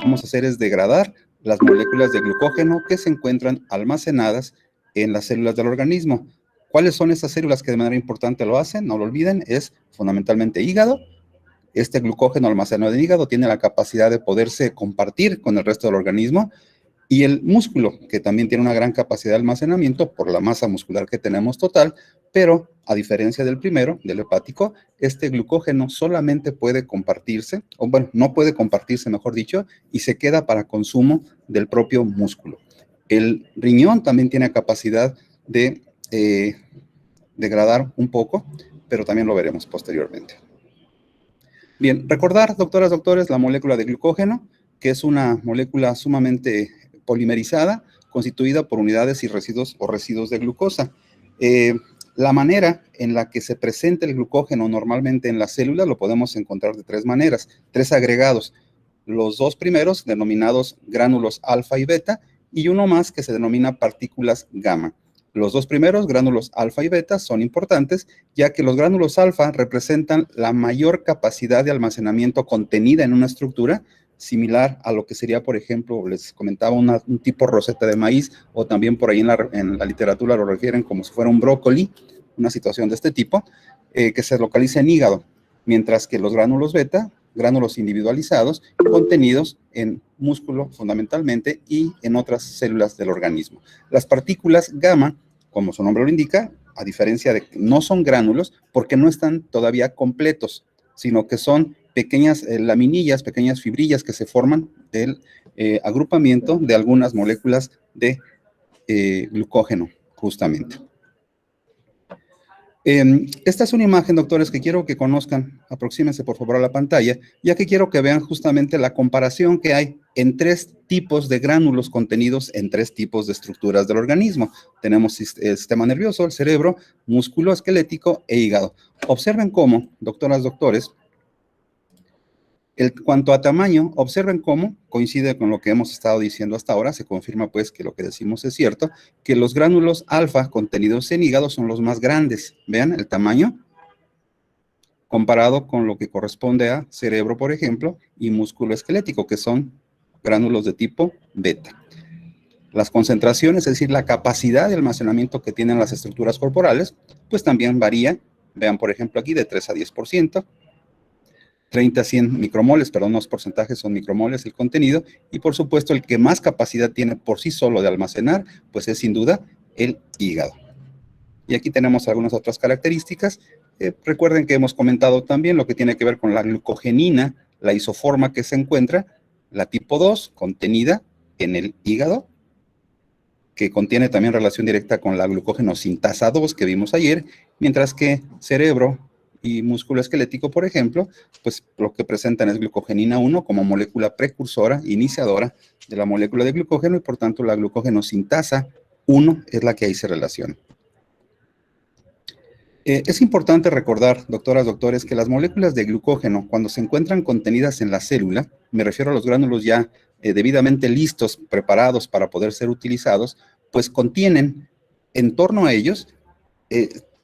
vamos a hacer es degradar las moléculas de glucógeno que se encuentran almacenadas en las células del organismo. ¿Cuáles son esas células que de manera importante lo hacen? No lo olviden, es fundamentalmente hígado. Este glucógeno almacenado en hígado tiene la capacidad de poderse compartir con el resto del organismo, y el músculo, que también tiene una gran capacidad de almacenamiento por la masa muscular que tenemos total, pero a diferencia del primero, del hepático, este glucógeno solamente puede compartirse, o bueno, no puede compartirse, mejor dicho, y se queda para consumo del propio músculo. El riñón también tiene capacidad de degradar un poco, pero también lo veremos posteriormente. Bien, recordar, doctoras, doctores, la molécula de glucógeno, que es una molécula sumamente polimerizada, constituida por unidades y residuos o residuos de glucosa. La manera en la que se presenta el glucógeno normalmente en la célula lo podemos encontrar de tres maneras, tres agregados. Los dos primeros, denominados gránulos alfa y beta, y uno más que se denomina partículas gamma. Los dos primeros, gránulos alfa y beta, son importantes, ya que los gránulos alfa representan la mayor capacidad de almacenamiento contenida en una estructura, similar a lo que sería, por ejemplo, les comentaba, un tipo roseta de maíz, o también por ahí en la literatura lo refieren como si fuera un brócoli, una situación de este tipo, que se localiza en hígado, mientras que los gránulos beta, gránulos individualizados, contenidos en músculo fundamentalmente y en otras células del organismo. Las partículas gamma, como su nombre lo indica, a diferencia de que no son gránulos, porque no están todavía completos, sino que son pequeñas laminillas, pequeñas fibrillas que se forman del agrupamiento de algunas moléculas de glucógeno, justamente. Esta es una imagen, doctores, que quiero que conozcan. Aproxímense, por favor, a la pantalla, ya que quiero que vean justamente la comparación que hay en tres tipos de gránulos contenidos en tres tipos de estructuras del organismo. Tenemos el sistema nervioso, el cerebro, músculo esquelético e hígado. Observen cómo, doctoras, doctores, en cuanto a tamaño, observen cómo coincide con lo que hemos estado diciendo hasta ahora, se confirma pues que lo que decimos es cierto, que los gránulos alfa contenidos en hígado son los más grandes. Vean el tamaño comparado con lo que corresponde a cerebro, por ejemplo, y músculo esquelético, que son gránulos de tipo beta. Las concentraciones, es decir, la capacidad de almacenamiento que tienen las estructuras corporales, pues también varía. Vean, por ejemplo, aquí de 3 a 10%. 30 a 100 micromoles, perdón, los porcentajes son micromoles el contenido, y por supuesto el que más capacidad tiene por sí solo de almacenar, pues es sin duda el hígado. Y aquí tenemos algunas otras características. Recuerden que hemos comentado también lo que tiene que ver con la glucogenina, la isoforma que se encuentra, la tipo 2, contenida en el hígado, que contiene también relación directa con la glucógeno sintasa 2 que vimos ayer, mientras que cerebro y músculo esquelético, por ejemplo, pues lo que presentan es glucogenina 1 como molécula precursora, iniciadora de la molécula de glucógeno, y por tanto la glucógeno sintasa 1 es la que ahí se relaciona. Es importante recordar, doctoras, doctores, que las moléculas de glucógeno, cuando se encuentran contenidas en la célula, me refiero a los gránulos ya debidamente listos, preparados para poder ser utilizados, pues contienen en torno a ellos,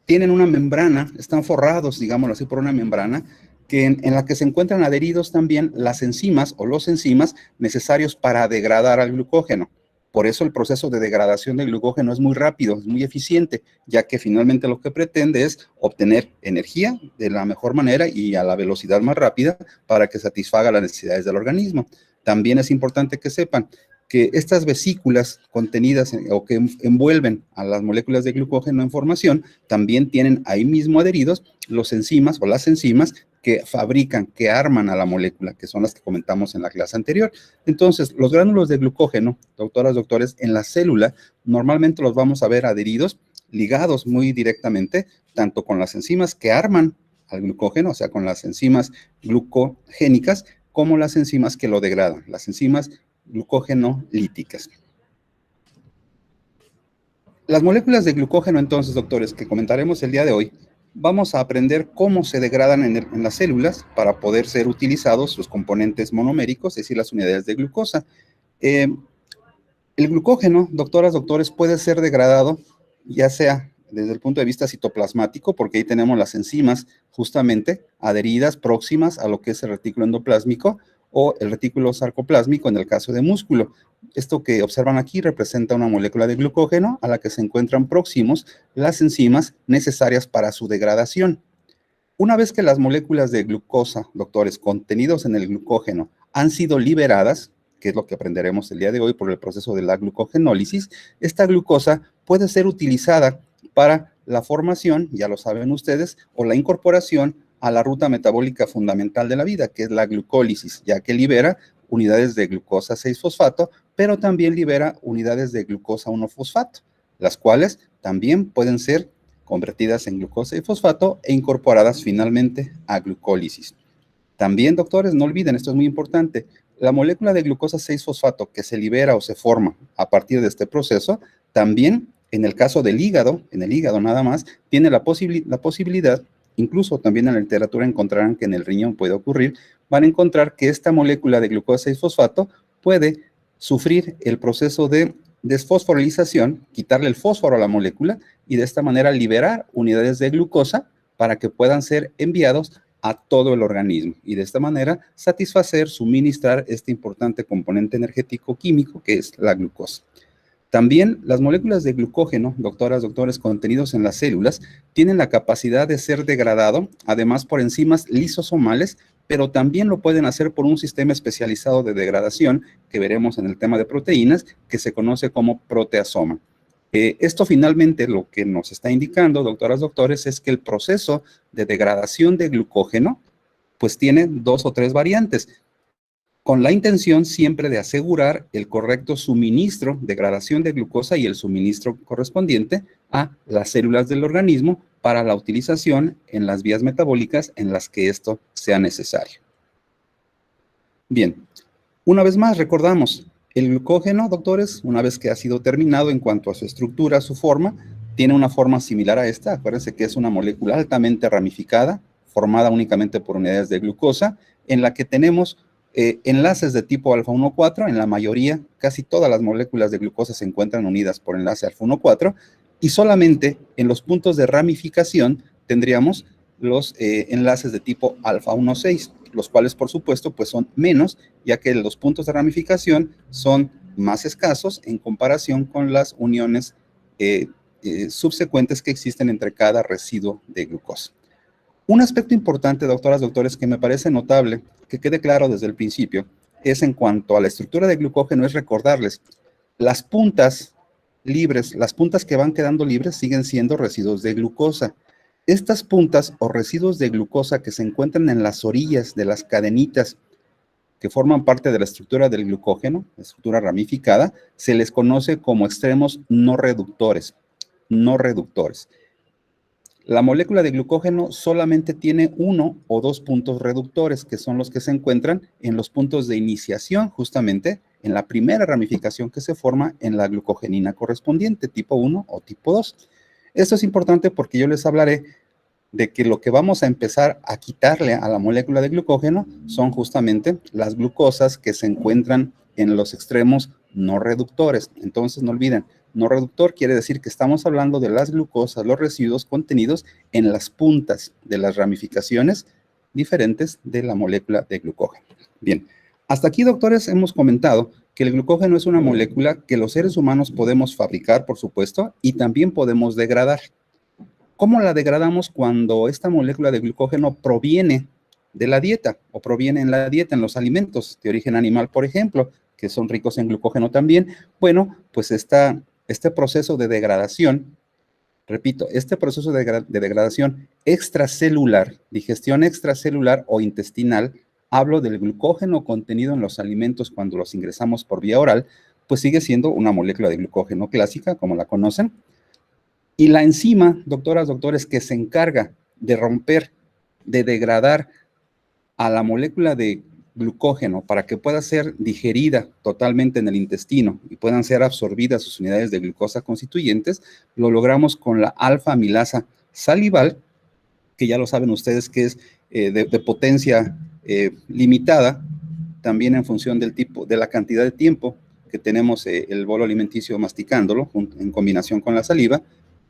tienen una membrana, están forrados, digámoslo así, por una membrana, en la que se encuentran adheridos también las enzimas o los enzimas necesarios para degradar al glucógeno. Por eso el proceso de degradación del glucógeno es muy rápido, es muy eficiente, ya que finalmente lo que pretende es obtener energía de la mejor manera y a la velocidad más rápida para que satisfaga las necesidades del organismo. También es importante que sepan que estas vesículas contenidas o que envuelven a las moléculas de glucógeno en formación también tienen ahí mismo adheridos los enzimas o las enzimas que fabrican, que arman a la molécula, que son las que comentamos en la clase anterior. Entonces, los gránulos de glucógeno, doctoras, doctores, en la célula normalmente los vamos a ver adheridos, ligados muy directamente, tanto con las enzimas que arman al glucógeno, o sea, con las enzimas glucogénicas, como las enzimas que lo degradan, las enzimas glucógeno-líticas. Las moléculas de glucógeno, entonces, doctores, que comentaremos el día de hoy, vamos a aprender cómo se degradan en las células para poder ser utilizados sus componentes monoméricos, es decir, las unidades de glucosa. El glucógeno, doctoras, doctores, puede ser degradado ya sea desde el punto de vista citoplasmático, porque ahí tenemos las enzimas justamente adheridas, próximas a lo que es el retículo endoplásmico, o el retículo sarcoplásmico en el caso de músculo. Esto que observan aquí representa una molécula de glucógeno a la que se encuentran próximos las enzimas necesarias para su degradación. Una vez que las moléculas de glucosa, doctores, contenidos en el glucógeno han sido liberadas, que es lo que aprenderemos el día de hoy por el proceso de la glucogenólisis, esta glucosa puede ser utilizada para la formación, ya lo saben ustedes, o la incorporación a la ruta metabólica fundamental de la vida, que es la glucólisis, ya que libera unidades de glucosa 6-fosfato, pero también libera unidades de glucosa 1-fosfato, las cuales también pueden ser convertidas en glucosa y fosfato e incorporadas finalmente a glucólisis. También, doctores, no olviden, esto es muy importante, la molécula de glucosa 6-fosfato que se libera o se forma a partir de este proceso, también en el caso del hígado, en el hígado nada más, tiene la posibilidad, incluso también en la literatura encontrarán que en el riñón puede ocurrir, van a encontrar que esta molécula de glucosa 6-fosfato puede sufrir el proceso de desfosforilización, quitarle el fósforo a la molécula y de esta manera liberar unidades de glucosa para que puedan ser enviados a todo el organismo y de esta manera satisfacer, suministrar este importante componente energético químico que es la glucosa. También las moléculas de glucógeno, doctoras, doctores, contenidos en las células, tienen la capacidad de ser degradado, además por enzimas lisosomales, pero también lo pueden hacer por un sistema especializado de degradación que veremos en el tema de proteínas, que se conoce como proteasoma. Esto finalmente lo que nos está indicando, doctoras, doctores, es que el proceso de degradación de glucógeno pues tiene 2 o 3 variantes, con la intención siempre de asegurar el correcto suministro, degradación de glucosa y el suministro correspondiente a las células del organismo para la utilización en las vías metabólicas en las que esto sea necesario. Bien, una vez más recordamos, el glucógeno, doctores, una vez que ha sido terminado en cuanto a su estructura, su forma, tiene una forma similar a esta. Acuérdense que es una molécula altamente ramificada, formada únicamente por unidades de glucosa, en la que tenemos enlaces de tipo alfa-1,4, en la mayoría, casi todas las moléculas de glucosa se encuentran unidas por enlace alfa-1,4, y solamente en los puntos de ramificación tendríamos los enlaces de tipo alfa-1,6, los cuales por supuesto pues son menos, ya que los puntos de ramificación son más escasos en comparación con las uniones subsecuentes que existen entre cada residuo de glucosa. Un aspecto importante, doctoras, doctores, que me parece notable, que quede claro desde el principio, es en cuanto a la estructura de glucógeno, es recordarles, las puntas libres, las puntas que van quedando libres siguen siendo residuos de glucosa. Estas puntas o residuos de glucosa que se encuentran en las orillas de las cadenitas que forman parte de la estructura del glucógeno, la estructura ramificada, se les conoce como extremos no reductores, no reductores. La molécula de glucógeno solamente tiene 1 o 2 puntos reductores, que son los que se encuentran en los puntos de iniciación, justamente en la primera ramificación que se forma en la glucogenina correspondiente, tipo 1 o tipo 2. Esto es importante porque yo les hablaré de que lo que vamos a empezar a quitarle a la molécula de glucógeno son justamente las glucosas que se encuentran en los extremos no reductores. Entonces, no olviden, no reductor quiere decir que estamos hablando de las glucosas, los residuos contenidos en las puntas de las ramificaciones diferentes de la molécula de glucógeno. Bien, hasta aquí, doctores, hemos comentado que el glucógeno es una molécula que los seres humanos podemos fabricar, por supuesto, y también podemos degradar. ¿Cómo la degradamos cuando esta molécula de glucógeno proviene de la dieta o proviene en la dieta, en los alimentos de origen animal, por ejemplo, que son ricos en glucógeno también? Bueno, pues este proceso de degradación, repito, este proceso de degradación extracelular, digestión extracelular o intestinal, hablo del glucógeno contenido en los alimentos cuando los ingresamos por vía oral, pues sigue siendo una molécula de glucógeno clásica, como la conocen. Y la enzima, doctoras, doctores, que se encarga de romper, de degradar a la molécula de glucógeno para que pueda ser digerida totalmente en el intestino y puedan ser absorbidas sus unidades de glucosa constituyentes, lo logramos con la alfa-amilasa salival, que ya lo saben ustedes que es de potencia limitada, también en función del tipo, de la cantidad de tiempo que tenemos el bolo alimenticio masticándolo en combinación con la saliva,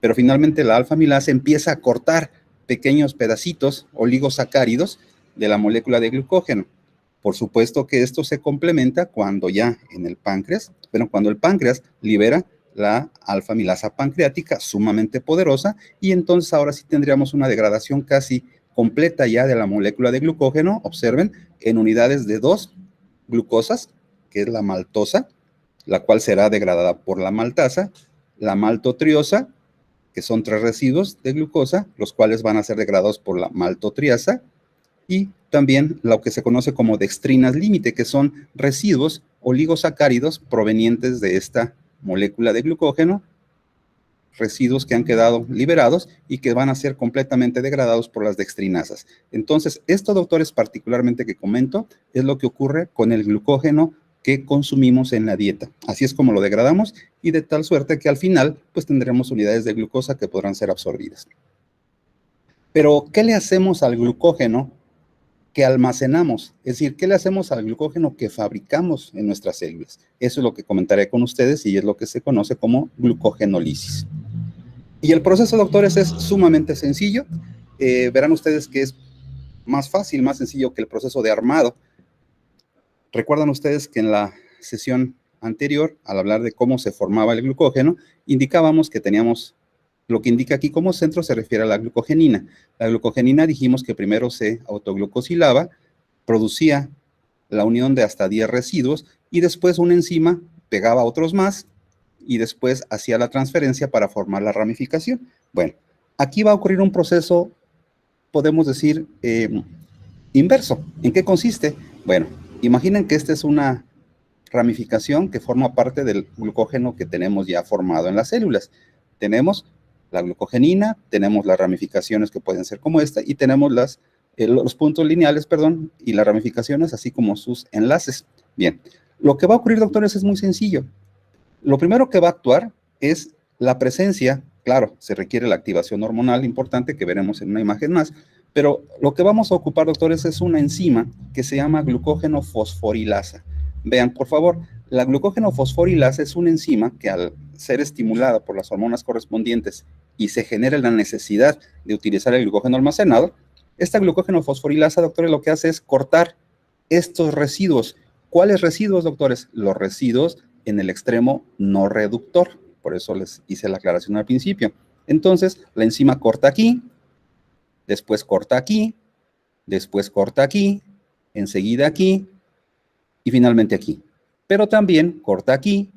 pero finalmente la alfa-amilasa empieza a cortar pequeños pedacitos oligosacáridos de la molécula de glucógeno. Por supuesto que esto se complementa cuando ya en el páncreas, pero cuando el páncreas libera la alfa-amilasa pancreática sumamente poderosa, y entonces ahora sí tendríamos una degradación casi completa ya de la molécula de glucógeno, observen, en unidades de 2 glucosas, que es la maltosa, la cual será degradada por la maltasa, la maltotriosa, que son 3 residuos de glucosa, los cuales van a ser degradados por la maltotriasa, y también lo que se conoce como dextrinas límite, que son residuos oligosacáridos provenientes de esta molécula de glucógeno, residuos que han quedado liberados y que van a ser completamente degradados por las dextrinasas. Entonces, esto, doctores, particularmente que comento, es lo que ocurre con el glucógeno que consumimos en la dieta. Así es como lo degradamos, y de tal suerte que al final, pues tendremos unidades de glucosa que podrán ser absorbidas. Pero, ¿qué le hacemos al glucógeno que almacenamos? Es decir, ¿qué le hacemos al glucógeno que fabricamos en nuestras células? Eso es lo que comentaré con ustedes y es lo que se conoce como glucogenólisis. Y el proceso, doctores, es sumamente sencillo. Verán ustedes que es más fácil, más sencillo que el proceso de armado. Recuerdan ustedes que en la sesión anterior, al hablar de cómo se formaba el glucógeno, indicábamos que teníamos, lo que indica aquí como centro se refiere a la glucogenina. La glucogenina dijimos que primero se autoglucosilaba, producía la unión de hasta 10 residuos, y después una enzima pegaba otros más, y después hacía la transferencia para formar la ramificación. Bueno, aquí va a ocurrir un proceso, podemos decir, inverso. ¿En qué consiste? Bueno, imaginen que esta es una ramificación que forma parte del glucógeno que tenemos ya formado en las células. Tenemos la glucogenina, tenemos las ramificaciones que pueden ser como esta, y tenemos los puntos lineales, perdón, y las ramificaciones, así como sus enlaces. Bien, lo que va a ocurrir, doctores, es muy sencillo. Lo primero que va a actuar es la presencia, claro, se requiere la activación hormonal importante que veremos en una imagen más, pero lo que vamos a ocupar, doctores, es una enzima que se llama glucógeno fosforilasa. Vean, por favor, la glucógeno fosforilasa es una enzima que, al ser estimulada por las hormonas correspondientes y se genera la necesidad de utilizar el glucógeno almacenado, esta glucógeno fosforilasa, doctores, lo que hace es cortar estos residuos. ¿Cuáles residuos, doctores? Los residuos en el extremo no reductor. Por eso les hice la aclaración al principio. Entonces, la enzima corta aquí, después corta aquí, después corta aquí, enseguida aquí y finalmente aquí. Pero también corta aquí,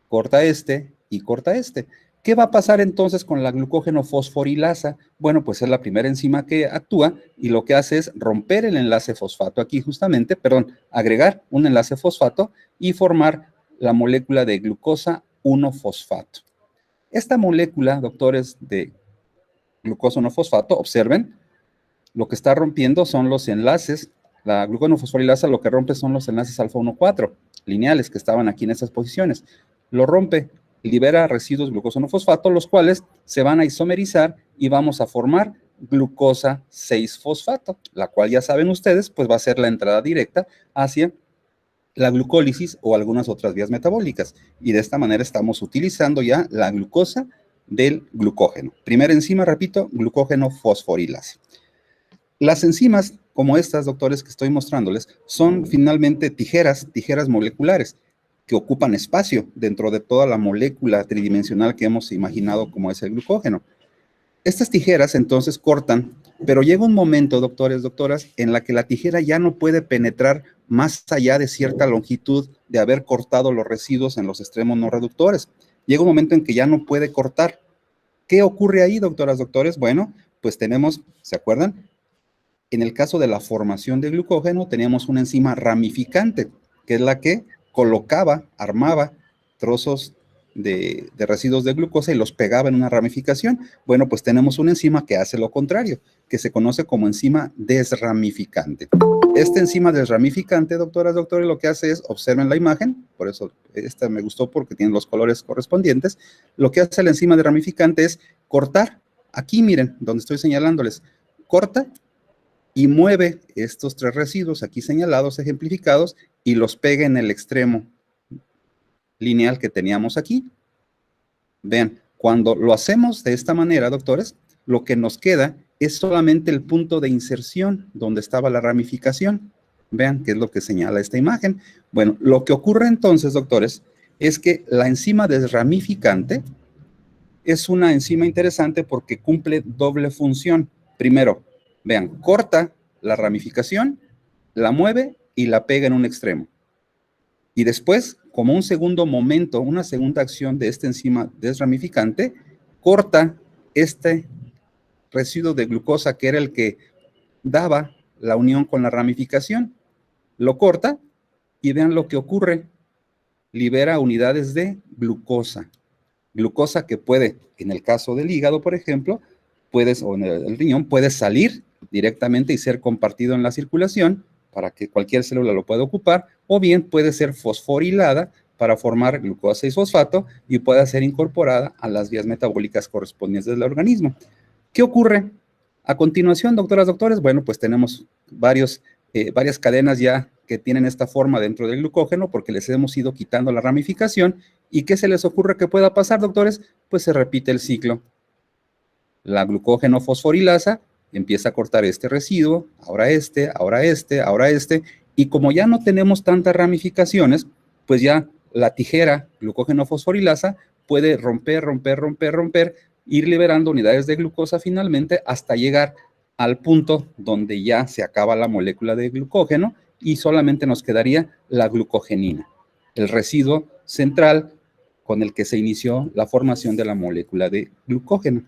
corta este y corta este. ¿Qué va a pasar entonces con la glucógeno fosforilasa? Bueno, pues es la primera enzima que actúa y lo que hace es romper el enlace fosfato aquí justamente, perdón, agregar un enlace fosfato y formar la molécula de glucosa 1-fosfato. Esta molécula, doctores, de glucosa 1-fosfato, observen, lo que está rompiendo son los enlaces. La glucosa fosforilasa lo que rompe son los enlaces alfa 1,4 lineales que estaban aquí en estas posiciones. Lo rompe, libera residuos glucosa 1-fosfato, los cuales se van a isomerizar y vamos a formar glucosa 6-fosfato, la cual ya saben ustedes, pues va a ser la entrada directa hacia la glucólisis o algunas otras vías metabólicas. Y de esta manera estamos utilizando ya la glucosa del glucógeno. Primera enzima, repito, glucógeno fosforilasa. Las enzimas como estas, doctores, que estoy mostrándoles, son finalmente tijeras moleculares que ocupan espacio dentro de toda la molécula tridimensional que hemos imaginado como es el glucógeno. Estas tijeras entonces cortan, pero llega un momento, doctores, doctoras, en la que la tijera ya no puede penetrar más allá de cierta longitud de haber cortado los residuos en los extremos no reductores. Llega un momento en que ya no puede cortar. ¿Qué ocurre ahí, doctoras, doctores? Bueno, pues tenemos, ¿se acuerdan? En el caso de la formación de glucógeno, teníamos una enzima ramificante, que es la que colocaba, armaba trozos de residuos de glucosa y los pegaba en una ramificación. Bueno, pues tenemos una enzima que hace lo contrario, que se conoce como enzima desramificante. Esta enzima desramificante, doctoras, doctores, lo que hace es, observen la imagen, por eso esta me gustó porque tiene los colores correspondientes. Lo que hace la enzima desramificante es cortar, aquí miren, donde estoy señalándoles, corta y mueve estos 3 residuos aquí señalados, ejemplificados, y los pega en el extremo lineal que teníamos aquí. Vean, cuando lo hacemos de esta manera, doctores, lo que nos queda es solamente el punto de inserción donde estaba la ramificación. Vean qué es lo que señala esta imagen. Bueno, lo que ocurre entonces, doctores, es que la enzima desramificante es una enzima interesante porque cumple doble función. Primero, vean, corta la ramificación, la mueve y la pega en un extremo. Y después, como un segundo momento, una segunda acción de esta enzima desramificante, corta este residuo de glucosa que era el que daba la unión con la ramificación. Lo corta y vean lo que ocurre. Libera unidades de glucosa. Glucosa que puede, en el caso del hígado, por ejemplo, o en el riñón, puede salir directamente y ser compartido en la circulación para que cualquier célula lo pueda ocupar, o bien puede ser fosforilada para formar glucosa 6-fosfato y pueda ser incorporada a las vías metabólicas correspondientes del organismo. ¿Qué ocurre? A continuación, doctoras, doctores, bueno, pues tenemos varias cadenas ya que tienen esta forma dentro del glucógeno porque les hemos ido quitando la ramificación. ¿Y qué se les ocurre que pueda pasar, doctores? Pues se repite el ciclo. La glucógeno fosforilasa empieza a cortar este residuo, ahora este, ahora este, ahora este, y como ya no tenemos tantas ramificaciones, pues ya la tijera glucógeno fosforilasa puede romper, romper, romper, romper, ir liberando unidades de glucosa finalmente hasta llegar al punto donde ya se acaba la molécula de glucógeno y solamente nos quedaría la glucogenina, el residuo central con el que se inició la formación de la molécula de glucógeno.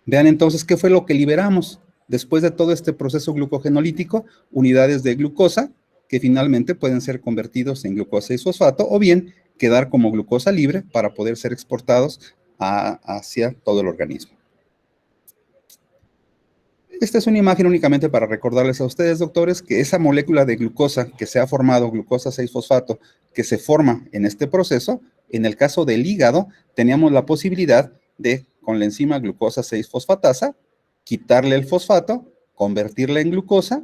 Vean entonces qué fue lo que liberamos después de todo este proceso glucogenolítico, unidades de glucosa que finalmente pueden ser convertidos en glucosa 6-fosfato o bien quedar como glucosa libre para poder ser exportados hacia todo el organismo. Esta es una imagen únicamente para recordarles a ustedes, doctores, que esa molécula de glucosa que se ha formado, glucosa 6-fosfato, que se forma en este proceso, en el caso del hígado, teníamos la posibilidad de, con la enzima glucosa 6-fosfatasa, quitarle el fosfato, convertirla en glucosa,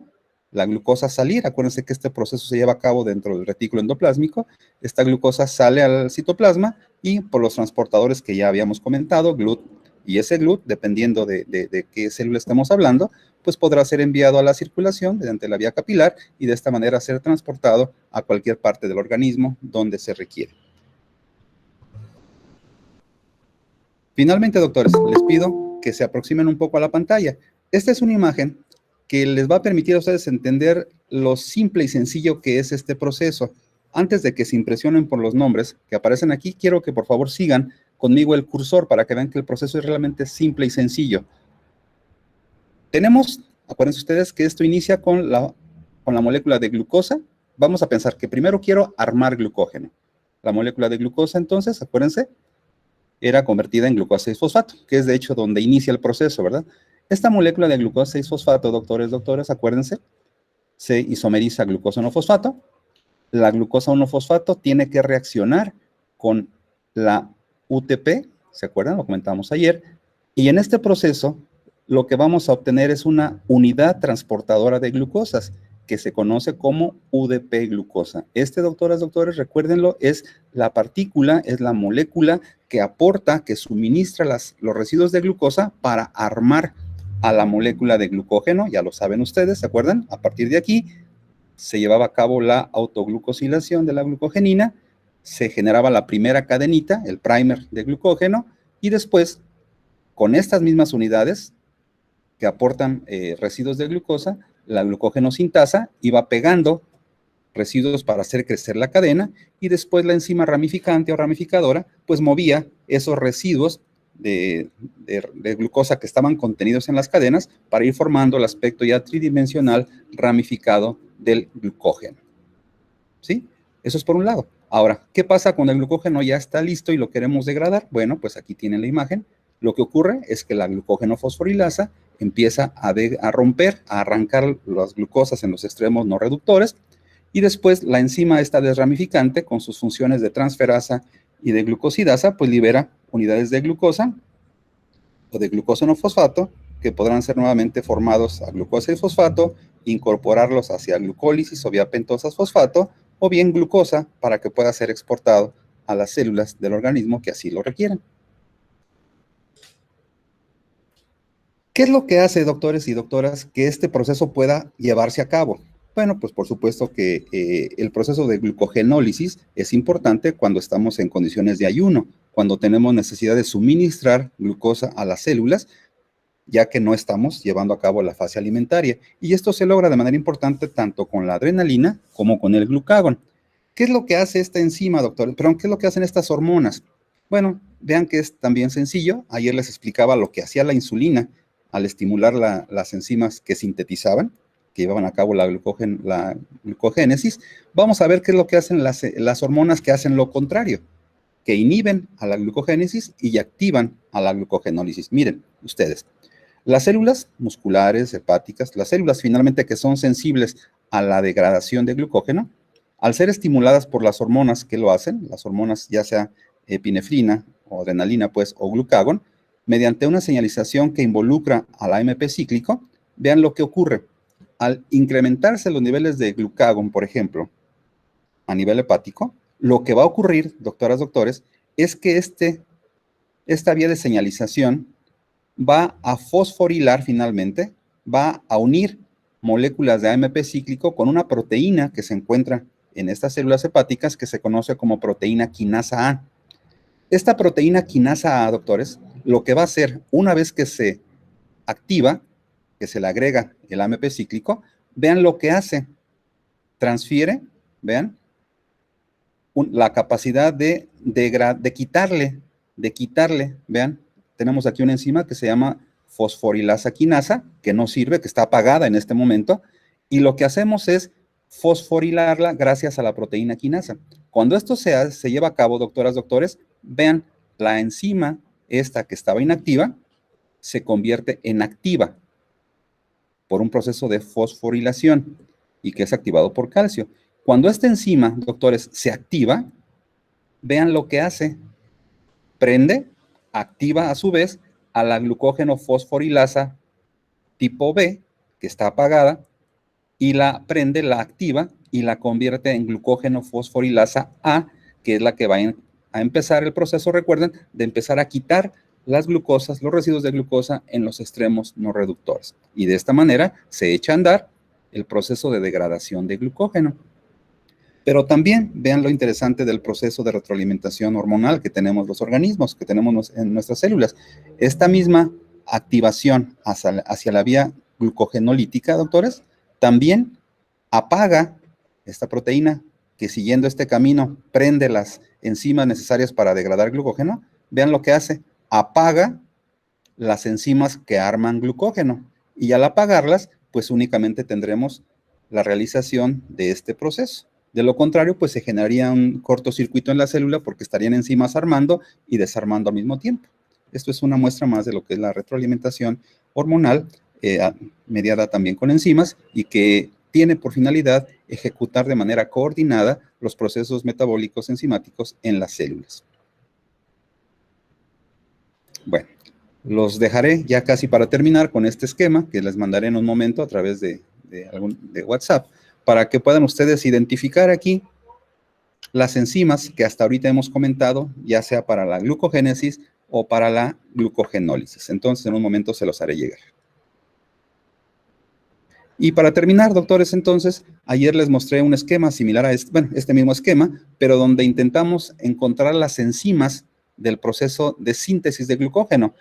la glucosa salir. Acuérdense que este proceso se lleva a cabo dentro del retículo endoplásmico. Esta glucosa sale al citoplasma y por los transportadores que ya habíamos comentado, GLUT y ese GLUT, dependiendo de qué célula estemos hablando, pues podrá ser enviado a la circulación mediante la vía capilar y de esta manera ser transportado a cualquier parte del organismo donde se requiere. Finalmente, doctores, les pido que se aproximen un poco a la pantalla. Esta es una imagen que les va a permitir a ustedes entender lo simple y sencillo que es este proceso. Antes de que se impresionen por los nombres que aparecen aquí, quiero que por favor sigan conmigo el cursor para que vean que el proceso es realmente simple y sencillo. Acuérdense ustedes que esto inicia con la molécula de glucosa. Vamos a pensar que primero quiero armar glucógeno. La molécula de glucosa, entonces, acuérdense, era convertida en glucosa 6-fosfato, que es de hecho donde inicia el proceso, ¿verdad? Esta molécula de glucosa 6-fosfato, doctores, acuérdense, se isomeriza a glucosa 1-fosfato. La glucosa 1-fosfato tiene que reaccionar con la UTP, ¿se acuerdan? Lo comentamos ayer. Y en este proceso, lo que vamos a obtener es una unidad transportadora de glucosas, que se conoce como UDP glucosa. Doctoras, recuérdenlo, es la partícula, es la molécula que aporta, que suministra los residuos de glucosa para armar a la molécula de glucógeno, ya lo saben ustedes, ¿se acuerdan? A partir de aquí se llevaba a cabo la autoglucosilación de la glucogenina, se generaba la primera cadenita, el primer de glucógeno, y después, con estas mismas unidades que aportan residuos de glucosa, la glucógeno-sintasa iba pegando residuos para hacer crecer la cadena y después la enzima ramificante o ramificadora pues movía esos residuos de glucosa que estaban contenidos en las cadenas para ir formando el aspecto ya tridimensional ramificado del glucógeno. ¿Sí? Eso es por un lado. Ahora, ¿qué pasa cuando el glucógeno ya está listo y lo queremos degradar? Bueno, pues aquí tienen la imagen. Lo que ocurre es que la glucógeno fosforilasa empieza a romper, a arrancar las glucosas en los extremos no reductores y después la enzima esta desramificante con sus funciones de transferasa y de glucosidasa pues libera unidades de glucosa o de glucosa no fosfato que podrán ser nuevamente formados a glucosa y fosfato, incorporarlos hacia glucólisis o vía pentosas fosfato o bien glucosa para que pueda ser exportado a las células del organismo que así lo requieren. ¿Qué es lo que hace, doctores y doctoras, que este proceso pueda llevarse a cabo? Bueno, pues por supuesto que el proceso de glucogenólisis es importante cuando estamos en condiciones de ayuno, cuando tenemos necesidad de suministrar glucosa a las células, ya que no estamos llevando a cabo la fase alimentaria. Y esto se logra de manera importante tanto con la adrenalina como con el glucagón. ¿Qué es lo que hace esta enzima, doctor? Perdón, ¿qué es lo que hacen estas hormonas? Bueno, vean que es también sencillo. Ayer les explicaba lo que hacía la insulina al estimular las enzimas que sintetizaban, que llevaban a cabo la glucogénesis. Vamos a ver qué es lo que hacen las hormonas que hacen lo contrario, que inhiben a la glucogénesis y activan a la glucogenólisis. Miren, ustedes, las células musculares, hepáticas, las células finalmente que son sensibles a la degradación de glucógeno, al ser estimuladas por las hormonas que lo hacen, las hormonas ya sea epinefrina o adrenalina, pues, o glucagón, mediante una señalización que involucra al AMP cíclico, vean lo que ocurre. Al incrementarse los niveles de glucagón, por ejemplo, a nivel hepático, lo que va a ocurrir, doctoras, doctores, es que esta vía de señalización va a fosforilar finalmente, va a unir moléculas de AMP cíclico con una proteína que se encuentra en estas células hepáticas que se conoce como proteína quinasa A. Esta proteína quinasa A, doctores, lo que va a hacer una vez que se activa, que se le agrega el AMP cíclico, vean lo que hace. Transfiere, vean, la capacidad de quitarle, vean, tenemos aquí una enzima que se llama fosforilasa quinasa, que no sirve, que está apagada en este momento, y lo que hacemos es fosforilarla gracias a la proteína quinasa. Cuando esto se lleva a cabo, doctoras, doctores, vean, la enzima, esta que estaba inactiva, se convierte en activa por un proceso de fosforilación y que es activado por calcio. Cuando esta enzima, doctores, se activa, vean lo que hace. Prende, activa a su vez a la glucógeno fosforilasa tipo B, que está apagada, y la prende, la activa y la convierte en glucógeno fosforilasa A, que es la que va a empezar el proceso, recuerden, de empezar a quitar las glucosas, los residuos de glucosa en los extremos no reductores. Y de esta manera se echa a andar el proceso de degradación de glucógeno. Pero también vean lo interesante del proceso de retroalimentación hormonal que tenemos los organismos, que tenemos en nuestras células. Esta misma activación hacia la vía glucogenolítica, doctores, también apaga esta proteína que siguiendo este camino prende las enzimas necesarias para degradar glucógeno. Vean lo que hace, apaga las enzimas que arman glucógeno y al apagarlas, pues únicamente tendremos la realización de este proceso. De lo contrario, pues se generaría un cortocircuito en la célula porque estarían enzimas armando y desarmando al mismo tiempo. Esto es una muestra más de lo que es la retroalimentación hormonal, mediada también con enzimas y que tiene por finalidad ejecutar de manera coordinada los procesos metabólicos enzimáticos en las células. Bueno, los dejaré ya casi para terminar con este esquema que les mandaré en un momento a través de WhatsApp para que puedan ustedes identificar aquí las enzimas que hasta ahorita hemos comentado, ya sea para la glucogénesis o para la glucogenólisis. Entonces, en un momento se los haré llegar. Y para terminar, doctores, entonces, ayer les mostré un esquema similar a este mismo esquema, pero donde intentamos encontrar las enzimas del proceso de síntesis de glucógeno.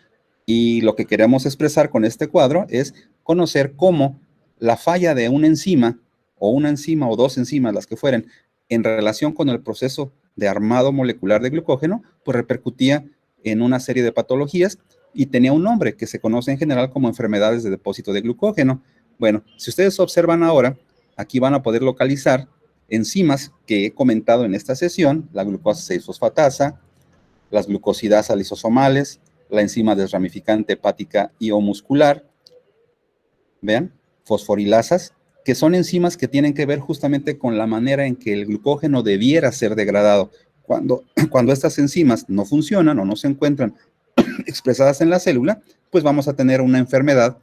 Y lo que queremos expresar con este cuadro es conocer cómo la falla de una enzima o dos enzimas, las que fueren, en relación con el proceso de armado molecular de glucógeno, pues repercutía en una serie de patologías y tenía un nombre que se conoce en general como enfermedades de depósito de glucógeno. Bueno, si ustedes observan ahora, aquí van a poder localizar enzimas que he comentado en esta sesión, la glucosa 6-fosfatasa, las glucosidasas lisosomales, la enzima desramificante hepática y o muscular, vean, fosforilasas, que son enzimas que tienen que ver justamente con la manera en que el glucógeno debiera ser degradado. Cuando estas enzimas no funcionan o no se encuentran expresadas en la célula, pues vamos a tener una enfermedad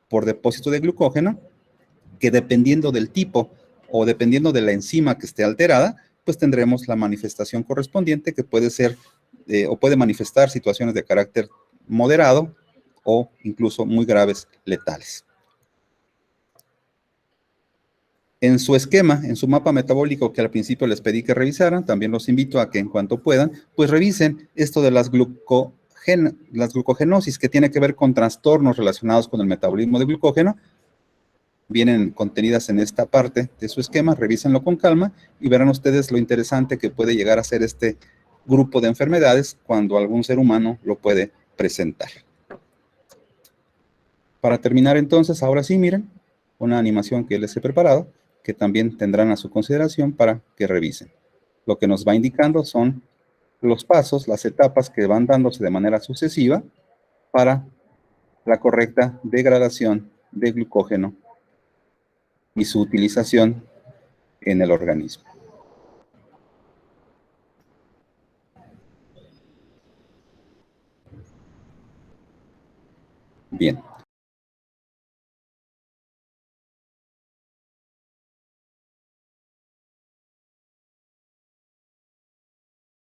por depósito de glucógeno que dependiendo del tipo o dependiendo de la enzima que esté alterada, pues tendremos la manifestación correspondiente que puede ser o puede manifestar situaciones de carácter moderado o incluso muy graves, letales. En su esquema, en su mapa metabólico que al principio les pedí que revisaran, también los invito a que en cuanto puedan, pues revisen esto de las glucogenosis, que tiene que ver con trastornos relacionados con el metabolismo de glucógeno. Vienen contenidas en esta parte de su esquema, revísenlo con calma y verán ustedes lo interesante que puede llegar a ser este grupo de enfermedades cuando algún ser humano lo puede presentar. Para terminar entonces, ahora sí, miren, una animación que les he preparado, que también tendrán a su consideración para que revisen. Lo que nos va indicando son los pasos, las etapas que van dándose de manera sucesiva para la correcta degradación de glucógeno y su utilización en el organismo. Bien.